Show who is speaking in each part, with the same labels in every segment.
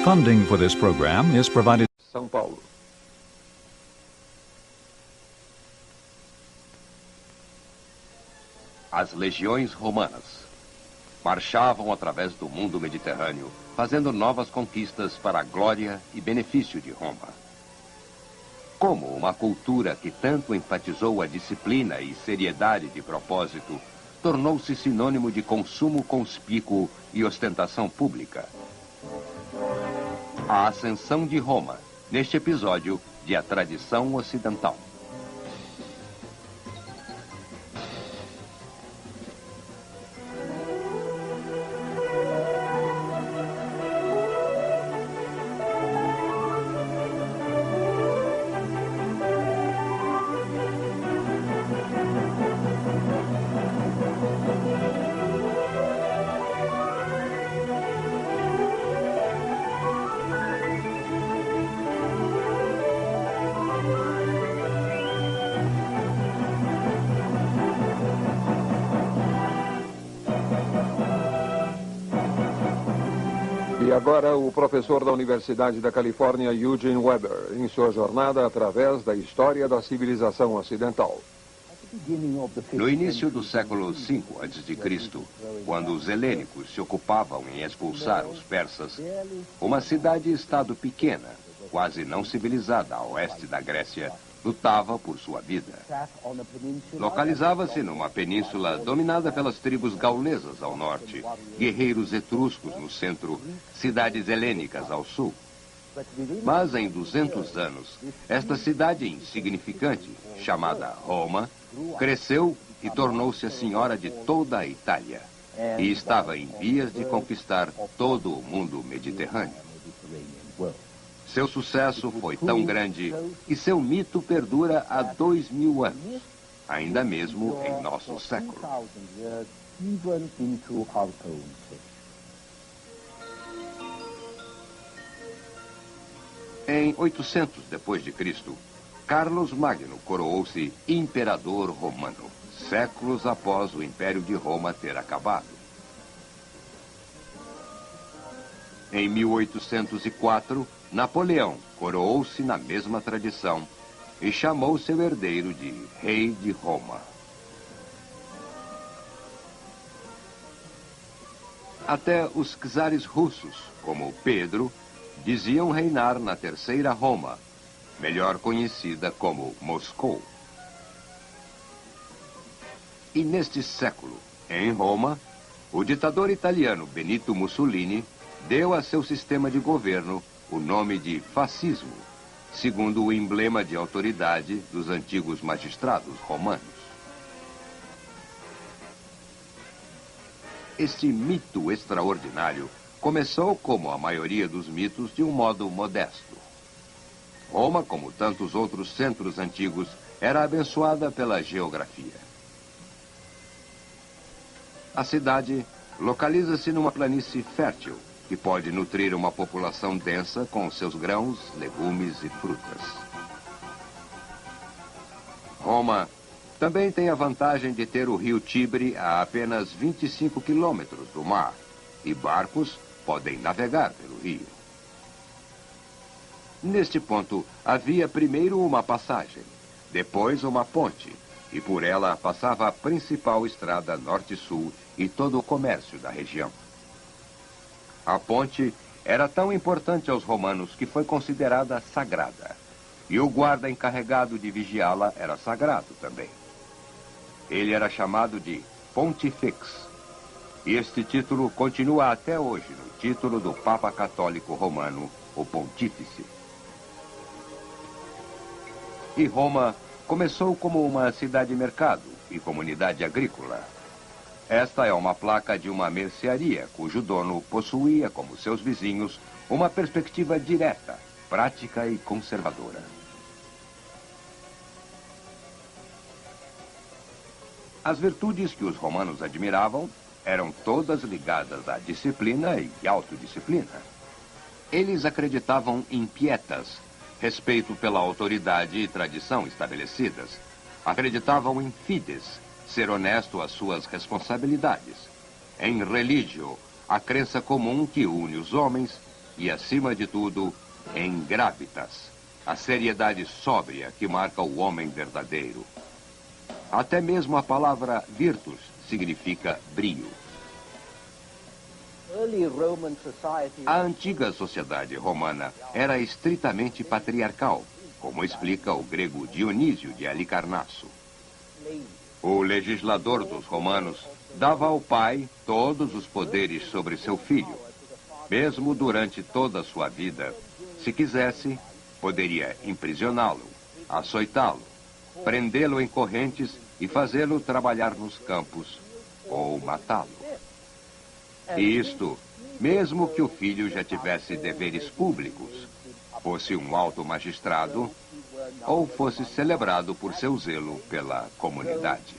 Speaker 1: Funding for this program is provided.
Speaker 2: São Paulo.
Speaker 3: As legiões romanas marchavam através do mundo mediterrâneo, fazendo novas conquistas para a glória e benefício de Roma. Como uma cultura que tanto enfatizou a disciplina e seriedade de propósito, tornou-se sinônimo de consumo conspícuo e ostentação pública. A ascensão de Roma, neste episódio de A Tradição Ocidental.
Speaker 2: E agora o professor da Universidade da Califórnia, Eugene Weber, em sua jornada através da história da civilização ocidental.
Speaker 3: No início do século V a.C., quando os helênicos se ocupavam em expulsar os persas, uma cidade-estado pequena, quase não civilizada a oeste da Grécia, lutava por sua vida. Localizava-se numa península dominada pelas tribos gaunesas ao norte, guerreiros etruscos no centro, cidades helênicas ao sul. Mas em 200 anos, esta cidade insignificante, chamada Roma, cresceu e tornou-se a senhora de toda a Itália. E estava em vias de conquistar todo o mundo mediterrâneo. Seu sucesso foi tão grande que seu mito perdura há 2000 anos, ainda mesmo em nosso século. Em 800 d.C., Carlos Magno coroou-se imperador romano, séculos após o Império de Roma ter acabado. Em 1804, Napoleão coroou-se na mesma tradição e chamou seu herdeiro de Rei de Roma. Até os czares russos, como Pedro, diziam reinar na Terceira Roma, melhor conhecida como Moscou. E neste século, em Roma, o ditador italiano Benito Mussolini deu a seu sistema de governo o nome de fascismo, segundo o emblema de autoridade dos antigos magistrados romanos. Este mito extraordinário começou, como a maioria dos mitos, de um modo modesto. Roma, como tantos outros centros antigos, era abençoada pela geografia. A cidade localiza-se numa planície fértil, que pode nutrir uma população densa com seus grãos, legumes e frutas. Roma também tem a vantagem de ter o rio Tibre a apenas 25 quilômetros do mar, e barcos podem navegar pelo rio. Neste ponto, havia primeiro uma passagem, depois uma ponte, e por ela passava a principal estrada norte-sul e todo o comércio da região. A ponte era tão importante aos romanos que foi considerada sagrada, e o guarda encarregado de vigiá-la era sagrado também. Ele era chamado de Pontifex, e este título continua até hoje no título do Papa Católico Romano, o Pontífice. E Roma começou como uma cidade-mercado e comunidade agrícola. Esta é uma placa de uma mercearia, cujo dono possuía, como seus vizinhos, uma perspectiva direta, prática e conservadora. As virtudes que os romanos admiravam eram todas ligadas à disciplina e autodisciplina. Eles acreditavam em pietas, respeito pela autoridade e tradição estabelecidas. Acreditavam em fides, ser honesto às suas responsabilidades. Em religio, a crença comum que une os homens e, acima de tudo, em gravitas, a seriedade sóbria que marca o homem verdadeiro. Até mesmo a palavra virtus significa brio. A antiga sociedade romana era estritamente patriarcal, como explica o grego Dionísio de Halicarnasso. O legislador dos romanos dava ao pai todos os poderes sobre seu filho. Mesmo durante toda a sua vida, se quisesse, poderia imprisioná-lo, açoitá-lo, prendê-lo em correntes e fazê-lo trabalhar nos campos ou matá-lo. E isto, mesmo que o filho já tivesse deveres públicos, fosse um alto magistrado ou fosse celebrado por seu zelo pela comunidade.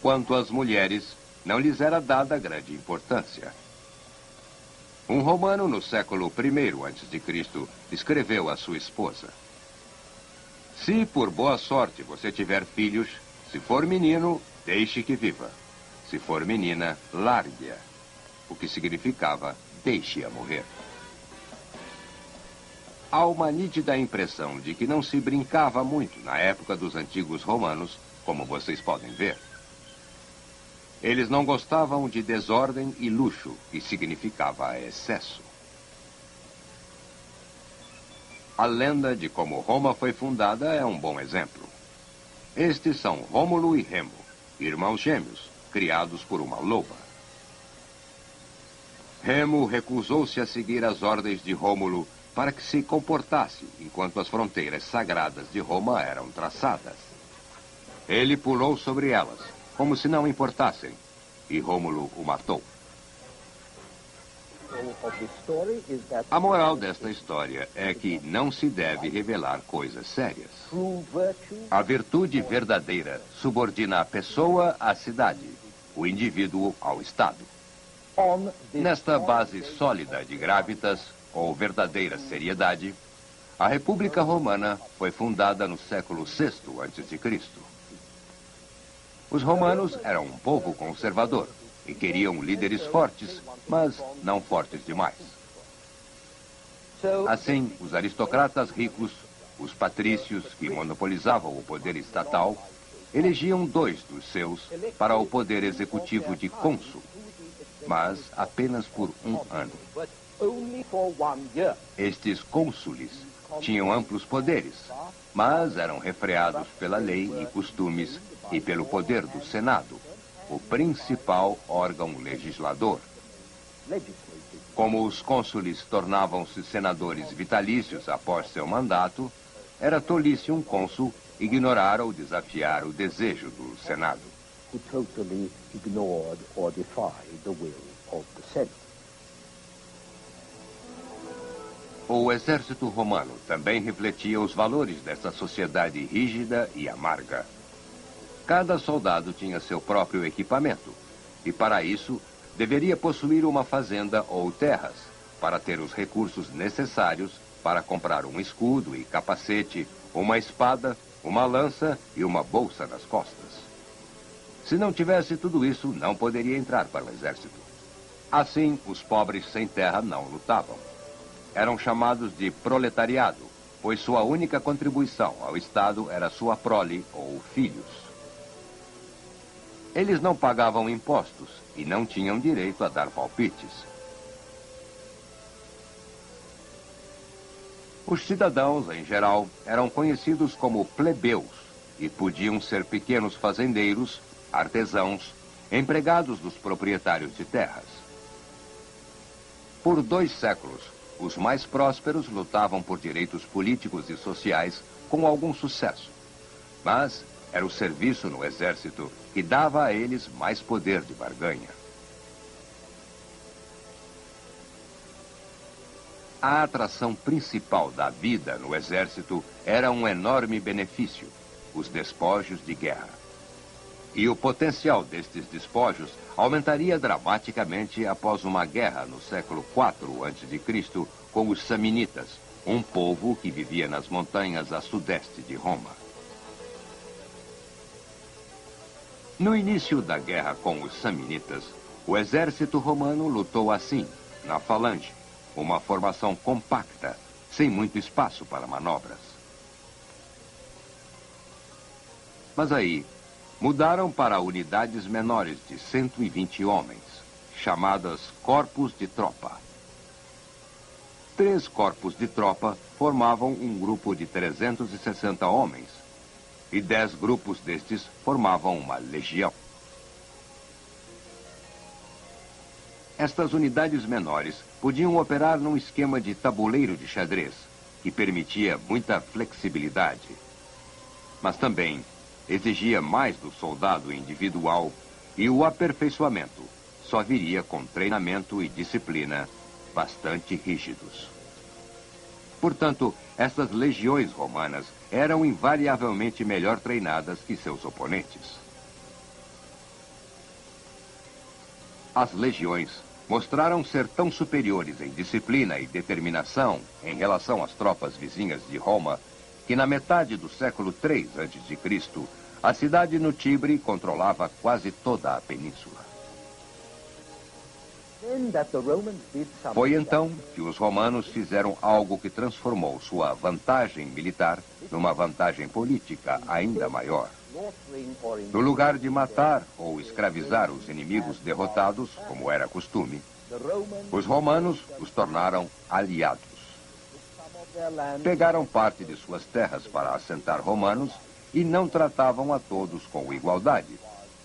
Speaker 3: Quanto às mulheres, não lhes era dada grande importância. Um romano no século I a.C. escreveu à sua esposa: "Se por boa sorte você tiver filhos, se for menino, deixe que viva. Se for menina, largue-a", o que significava deixe-a morrer. Há uma nítida impressão de que não se brincava muito na época dos antigos romanos, como vocês podem ver. Eles não gostavam de desordem e luxo, que significava excesso. A lenda de como Roma foi fundada é um bom exemplo. Estes são Rômulo e Remo, irmãos gêmeos, criados por uma loba. Remo recusou-se a seguir as ordens de Rômulo para que se comportasse enquanto as fronteiras sagradas de Roma eram traçadas. Ele pulou sobre elas, como se não importassem, e Rômulo o matou. A moral desta história é que não se deve revelar coisas sérias. A virtude verdadeira subordina a pessoa à cidade, o indivíduo ao Estado. Nesta base sólida de gravitas, ou verdadeira seriedade, a República Romana foi fundada no século VI a.C. Os romanos eram um povo conservador e queriam líderes fortes, mas não fortes demais. Assim, os aristocratas ricos, os patrícios que monopolizavam o poder estatal, elegiam 2 dos seus para o poder executivo de cônsul, mas apenas por 1 ano. Estes cônsules tinham amplos poderes, mas eram refreados pela lei e costumes e pelo poder do Senado, o principal órgão legislador. Como os cônsules tornavam-se senadores vitalícios após seu mandato, era tolice um cônsul ignorar ou desafiar o desejo do Senado. O exército romano também refletia os valores dessa sociedade rígida e amarga. Cada soldado tinha seu próprio equipamento, e para isso deveria possuir uma fazenda ou terras, para ter os recursos necessários para comprar um escudo e capacete, uma espada, uma lança e uma bolsa nas costas. Se não tivesse tudo isso, não poderia entrar para o exército. Assim, os pobres sem terra não lutavam. Eram chamados de proletariado, pois sua única contribuição ao Estado era sua prole ou filhos. Eles não pagavam impostos e não tinham direito a dar palpites. Os cidadãos, em geral, eram conhecidos como plebeus e podiam ser pequenos fazendeiros, artesãos, empregados dos proprietários de terras. Por 2 séculos, os mais prósperos lutavam por direitos políticos e sociais com algum sucesso. Mas era o serviço no exército que dava a eles mais poder de barganha. A atração principal da vida no exército era um enorme benefício, os despojos de guerra. E o potencial destes despojos aumentaria dramaticamente após uma guerra no século IV a.C. com os samnitas, um povo que vivia nas montanhas a sudeste de Roma. No início da guerra com os samnitas, o exército romano lutou assim, na falange, uma formação compacta, sem muito espaço para manobras. Mas aí, mudaram para unidades menores de 120 homens, chamadas corpos de tropa. 3 corpos de tropa formavam um grupo de 360 homens, e 10 grupos destes formavam uma legião. Estas unidades menores podiam operar num esquema de tabuleiro de xadrez, que permitia muita flexibilidade, mas também exigia mais do soldado individual, e o aperfeiçoamento só viria com treinamento e disciplina bastante rígidos. Portanto, essas legiões romanas eram invariavelmente melhor treinadas que seus oponentes. As legiões mostraram ser tão superiores em disciplina e determinação em relação às tropas vizinhas de Roma, que na metade do século III a.C., a cidade no Tibre controlava quase toda a península. Foi então que os romanos fizeram algo que transformou sua vantagem militar numa vantagem política ainda maior. No lugar de matar ou escravizar os inimigos derrotados, como era costume, os romanos os tornaram aliados. Pegaram parte de suas terras para assentar romanos e não tratavam a todos com igualdade,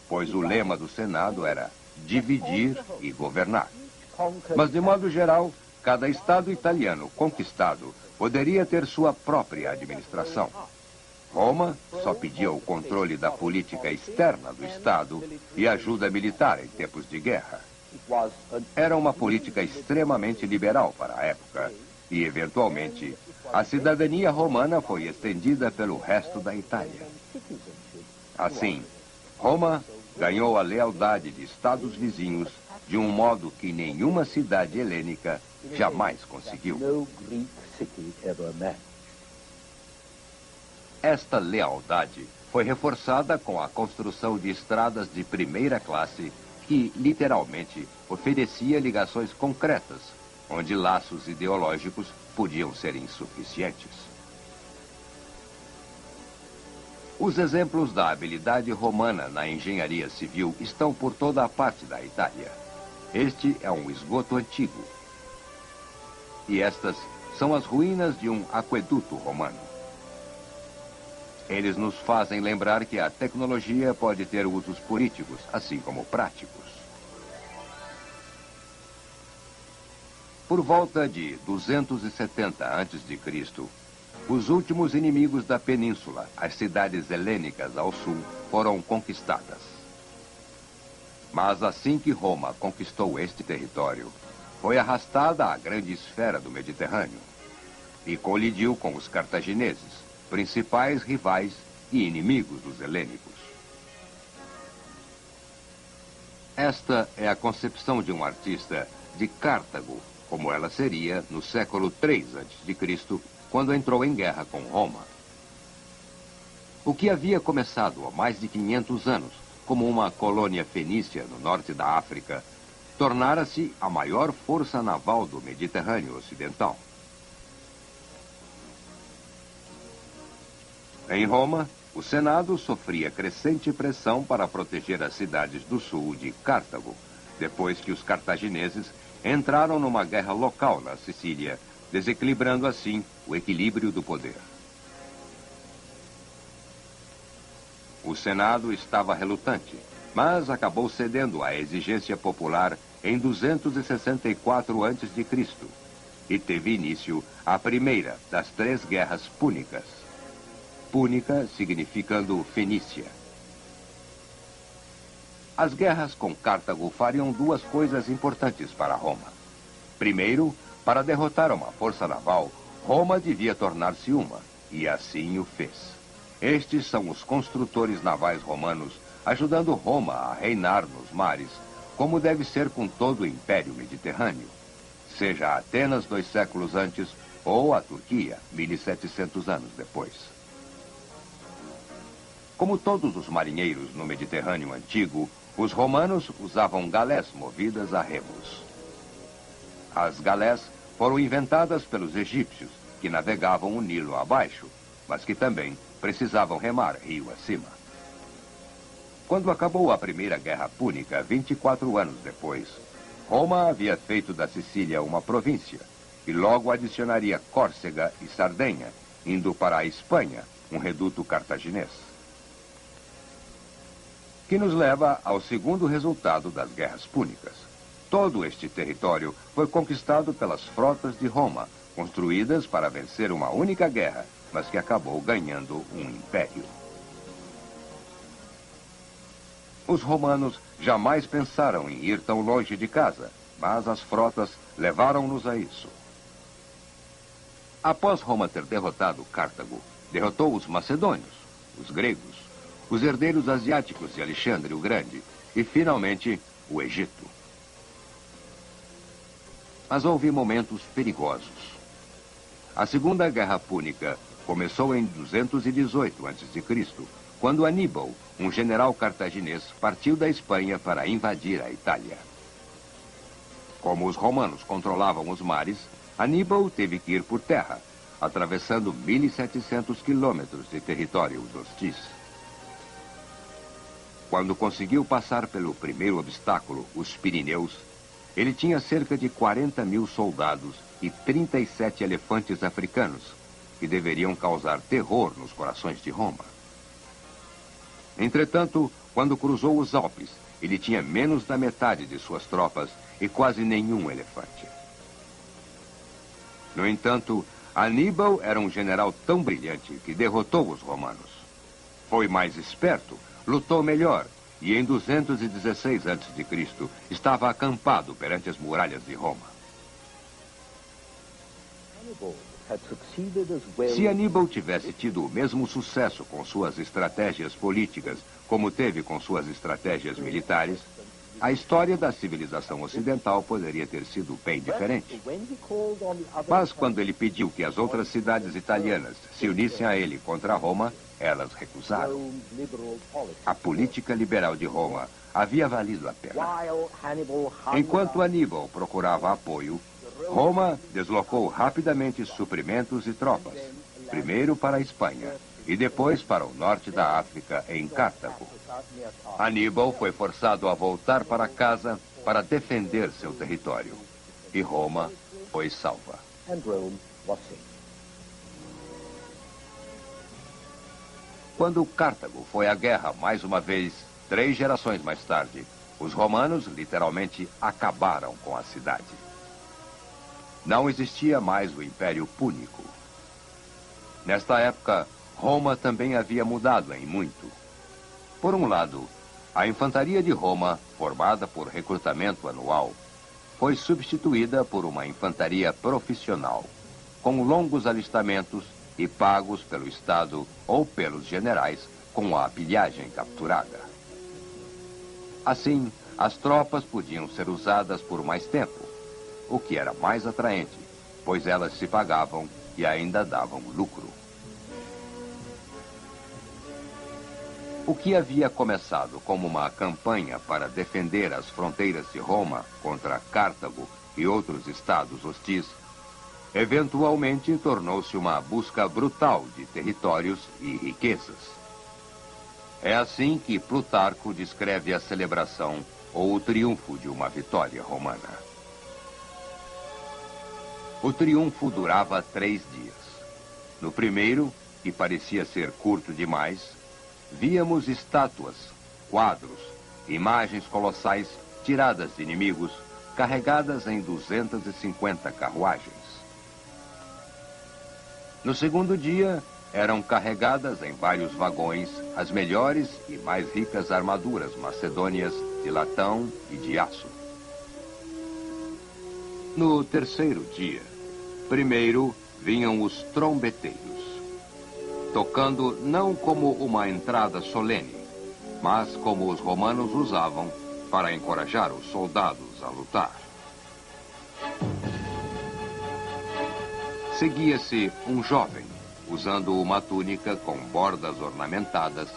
Speaker 3: pois o lema do Senado era dividir e governar. Mas, de modo geral, cada estado italiano conquistado poderia ter sua própria administração. Roma só pedia o controle da política externa do estado e ajuda militar em tempos de guerra. Era uma política extremamente liberal para a época e, eventualmente, a cidadania romana foi estendida pelo resto da Itália. Assim, Roma ganhou a lealdade de estados vizinhos de um modo que nenhuma cidade helênica jamais conseguiu. Esta lealdade foi reforçada com a construção de estradas de primeira classe que, literalmente, oferecia ligações concretas, onde laços ideológicos podiam ser insuficientes. Os exemplos da habilidade romana na engenharia civil estão por toda a parte da Itália. Este é um esgoto antigo. E estas são as ruínas de um aqueduto romano. Eles nos fazem lembrar que a tecnologia pode ter usos políticos, assim como práticos. Por volta de 270 a.C., os últimos inimigos da península, as cidades helênicas ao sul, foram conquistadas. Mas assim que Roma conquistou este território, foi arrastada à grande esfera do Mediterrâneo e colidiu com os cartagineses, principais rivais e inimigos dos helênicos. Esta é a concepção de um artista de Cartago, como ela seria no século III a.C., quando entrou em guerra com Roma. O que havia começado há mais de 500 anos como uma colônia fenícia no norte da África, tornara-se a maior força naval do Mediterrâneo Ocidental. Em Roma, o Senado sofria crescente pressão para proteger as cidades do sul de Cartago, depois que os cartagineses entraram numa guerra local na Sicília, desequilibrando assim o equilíbrio do poder. O Senado estava relutante, mas acabou cedendo à exigência popular em 264 a.C. e teve início a primeira das 3 guerras púnicas. Púnica significando Fenícia. As guerras com Cartago fariam 2 coisas importantes para Roma. Primeiro, para derrotar uma força naval, Roma devia tornar-se uma, e assim o fez. Estes são os construtores navais romanos, ajudando Roma a reinar nos mares, como deve ser com todo o Império Mediterrâneo, seja Atenas 2 séculos antes ou a Turquia, 1.700 anos depois. Como todos os marinheiros no Mediterrâneo antigo, os romanos usavam galés movidas a remos. As galés foram inventadas pelos egípcios, que navegavam o Nilo abaixo, mas que também precisavam remar rio acima. Quando acabou a Primeira Guerra Púnica, 24 anos depois, Roma havia feito da Sicília uma província e logo adicionaria Córcega e Sardenha, indo para a Espanha, um reduto cartaginês. Que nos leva ao segundo resultado das guerras púnicas. Todo este território foi conquistado pelas frotas de Roma, construídas para vencer uma única guerra, mas que acabou ganhando um império. Os romanos jamais pensaram em ir tão longe de casa, mas as frotas levaram-nos a isso. Após Roma ter derrotado Cartago, derrotou os macedônios, os gregos, os herdeiros asiáticos de Alexandre o Grande e, finalmente, o Egito. Mas houve momentos perigosos. A Segunda Guerra Púnica começou em 218 a.C., quando Aníbal, um general cartaginês, partiu da Espanha para invadir a Itália. Como os romanos controlavam os mares, Aníbal teve que ir por terra, atravessando 1.700 quilômetros de territórios hostis. Quando conseguiu passar pelo primeiro obstáculo, os Pirineus, ele tinha cerca de 40.000 soldados e 37 elefantes africanos, que deveriam causar terror nos corações de Roma. Entretanto, quando cruzou os Alpes, ele tinha menos da metade de suas tropas e quase nenhum elefante. No entanto, Aníbal era um general tão brilhante que derrotou os romanos. Foi mais esperto, lutou melhor e em 216 a.C. estava acampado perante as muralhas de Roma. Se Aníbal tivesse tido o mesmo sucesso com suas estratégias políticas como teve com suas estratégias militares, a história da civilização ocidental poderia ter sido bem diferente. Mas quando ele pediu que as outras cidades italianas se unissem a ele contra Roma, elas recusaram. A política liberal de Roma havia valido a pena. Enquanto Aníbal procurava apoio, Roma deslocou rapidamente suprimentos e tropas, primeiro para a Espanha e depois para o norte da África, em Cartago. Aníbal foi forçado a voltar para casa para defender seu território. E Roma foi salva. Quando Cartago foi à guerra mais uma vez, 3 gerações mais tarde, os romanos literalmente acabaram com a cidade. Não existia mais o Império Púnico. Nesta época, Roma também havia mudado em muito. Por um lado, a infantaria de Roma, formada por recrutamento anual, foi substituída por uma infantaria profissional, com longos alistamentos e pagos pelo Estado ou pelos generais com a pilhagem capturada. Assim, as tropas podiam ser usadas por mais tempo, o que era mais atraente, pois elas se pagavam e ainda davam lucro. O que havia começado como uma campanha para defender as fronteiras de Roma contra Cartago e outros estados hostis, eventualmente tornou-se uma busca brutal de territórios e riquezas. É assim que Plutarco descreve a celebração ou o triunfo de uma vitória romana. O triunfo durava 3 dias. No primeiro, que parecia ser curto demais, víamos estátuas, quadros, imagens colossais tiradas de inimigos, carregadas em 250 carruagens. No segundo dia, eram carregadas em vários vagões as melhores e mais ricas armaduras macedônias de latão e de aço. No terceiro dia, primeiro vinham os trombeteiros, tocando não como uma entrada solene, mas como os romanos usavam para encorajar os soldados a lutar. seguia-se um jovem, usando uma túnica com bordas ornamentadas,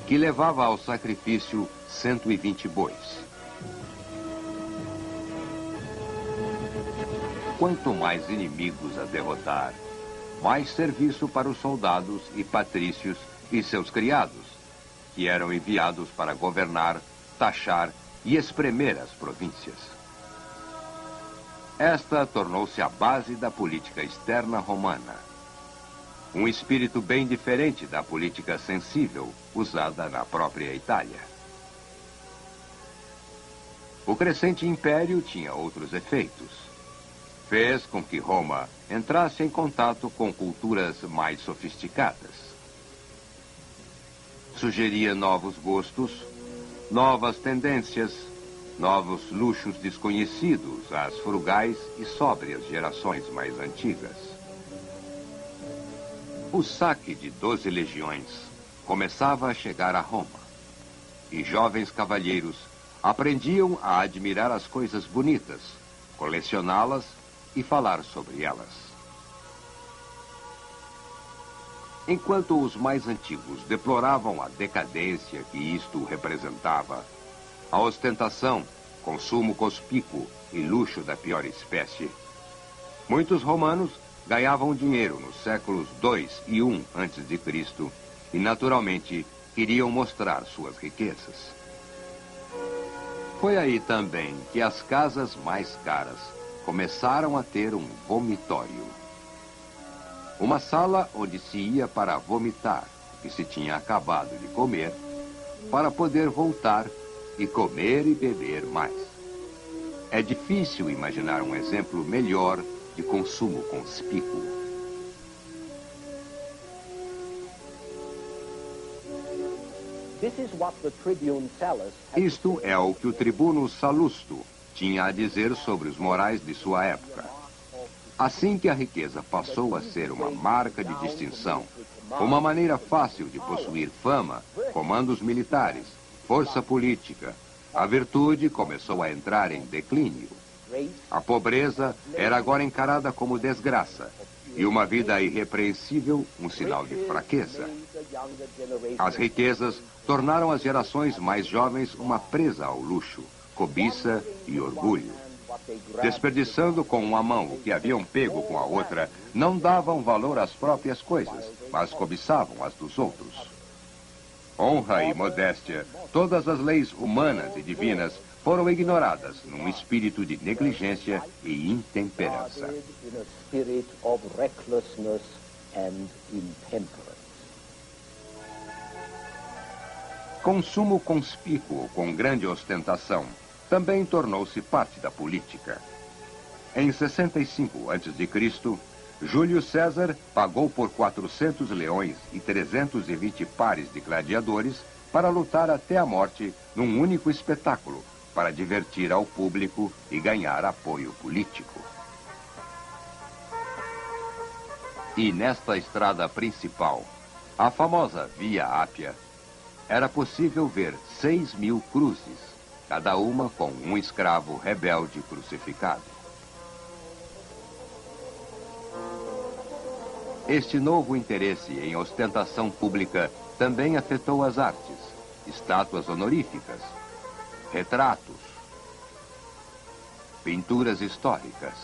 Speaker 3: que levava ao sacrifício 120 bois. Quanto mais inimigos a derrotar, mais serviço para os soldados e patrícios e seus criados, que eram enviados para governar, taxar e espremer as províncias. Esta tornou-se a base da política externa romana. Um espírito bem diferente da política sensível usada na própria Itália. O crescente império tinha outros efeitos. Fez com que Roma entrasse em contato com culturas mais sofisticadas. Sugeria novos gostos, novas tendências, novos luxos desconhecidos às frugais e sóbrias gerações mais antigas. O saque de 12 legiões começava a chegar a Roma, e jovens cavalheiros aprendiam a admirar as coisas bonitas, colecioná-las e falar sobre elas. Enquanto os mais antigos deploravam a decadência que isto representava, a ostentação, consumo conspícuo e luxo da pior espécie, muitos romanos ganhavam dinheiro nos séculos II e I a.C. e, naturalmente, queriam mostrar suas riquezas. Foi aí também que as casas mais caras começaram a ter um vomitório. Uma sala onde se ia para vomitar o que se tinha acabado de comer, para poder voltar e comer e beber mais. É difícil imaginar um exemplo melhor de consumo conspícuo. Isto é o que o tribuno Salusto tinha a dizer sobre os morais de sua época. Assim que a riqueza passou a ser uma marca de distinção, uma maneira fácil de possuir fama, comandos militares, força política, a virtude começou a entrar em declínio. A pobreza era agora encarada como desgraça, e uma vida irrepreensível um sinal de fraqueza. As riquezas tornaram as gerações mais jovens uma presa ao luxo, cobiça e orgulho. Desperdiçando com uma mão o que haviam pego com a outra, não davam valor às próprias coisas, mas cobiçavam as dos outros. Honra e modéstia, todas as leis humanas e divinas, foram ignoradas num espírito de negligência e intemperança. Consumo conspícuo com grande ostentação também tornou-se parte da política. Em 65 a.C., Júlio César pagou por 400 leões e 320 pares de gladiadores para lutar até a morte num único espetáculo, para divertir ao público e ganhar apoio político. E nesta estrada principal, a famosa Via Ápia, era possível ver 6.000 cruzes, cada uma com um escravo rebelde crucificado. Este novo interesse em ostentação pública também afetou as artes, estátuas honoríficas, retratos, pinturas históricas,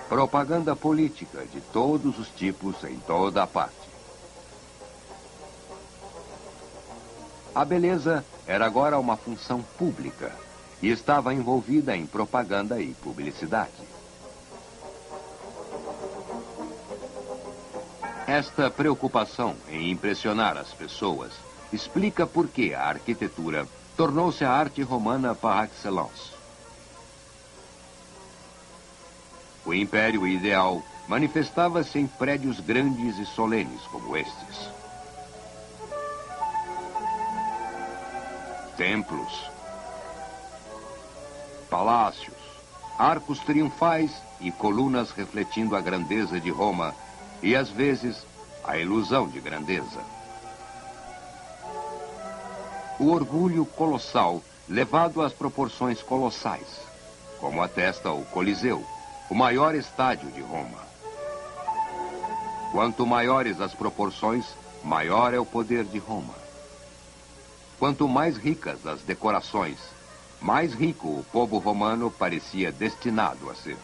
Speaker 3: propaganda política de todos os tipos em toda a parte. A beleza era agora uma função pública e estava envolvida em propaganda e publicidade. Esta preocupação em impressionar as pessoas explica por que a arquitetura tornou-se a arte romana par excellence. O império ideal manifestava-se em prédios grandes e solenes como estes. Templos, palácios, arcos triunfais e colunas refletindo a grandeza de Roma e, às vezes, a ilusão de grandeza. O orgulho colossal levado às proporções colossais, como atesta o Coliseu, o maior estádio de Roma. Quanto maiores as proporções, maior é o poder de Roma. Quanto mais ricas as decorações, mais rico o povo romano parecia destinado a ser.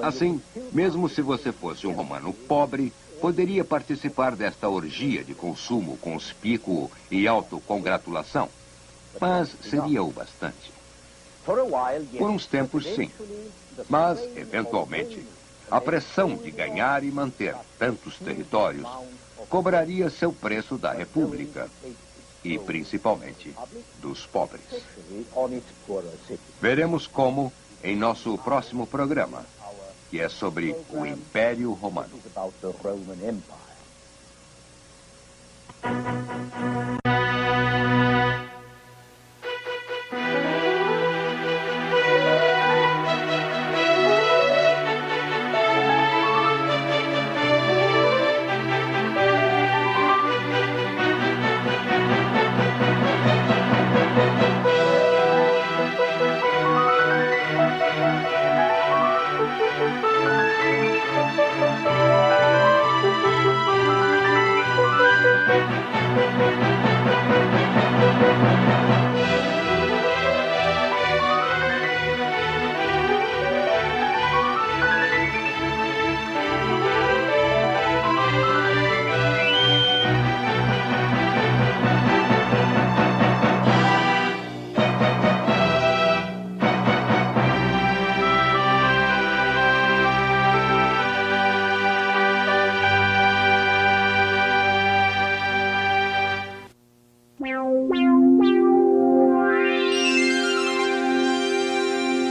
Speaker 3: Assim, mesmo se você fosse um romano pobre, poderia participar desta orgia de consumo conspícuo e autocongratulação. Mas seria o bastante. Por uns tempos, sim. Mas, eventualmente, a pressão de ganhar e manter tantos territórios cobraria seu preço da República e, principalmente, dos pobres. Veremos como em nosso próximo programa, que é sobre o Império Romano.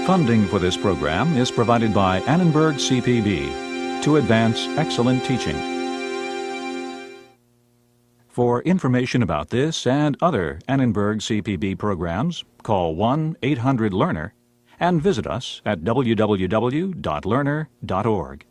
Speaker 1: Funding for this program is provided by Annenberg CPB to advance excellent teaching. For information about this and other Annenberg CPB programs, call 1-800-LEARNER and visit us at www.learner.org.